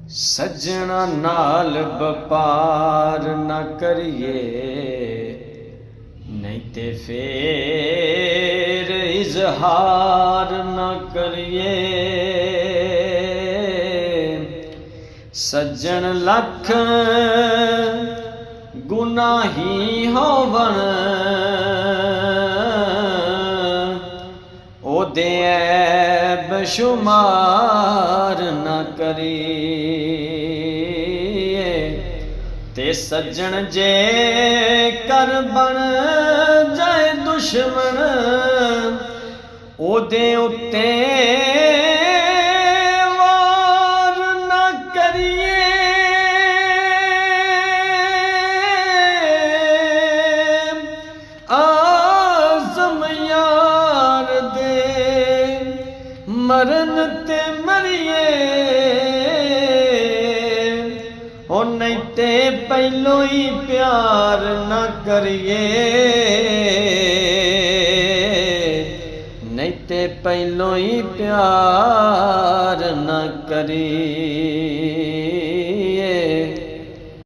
सज्जना नाल वपार न करिए, नहीं ते फेर इजहार न करिए। सज्जन लख गुनाही होवन, ओदे ऐब शुमार न करिए। ते सज्जन जे कर बन जाए दुश्मन, ओदे उत्ते वार न करिए। आज़म यार दे मरन ते मरिए, ओ नहीं ते पहलों ही प्यार न करिए। नहीं ते पहलों ही प्यार न करिए।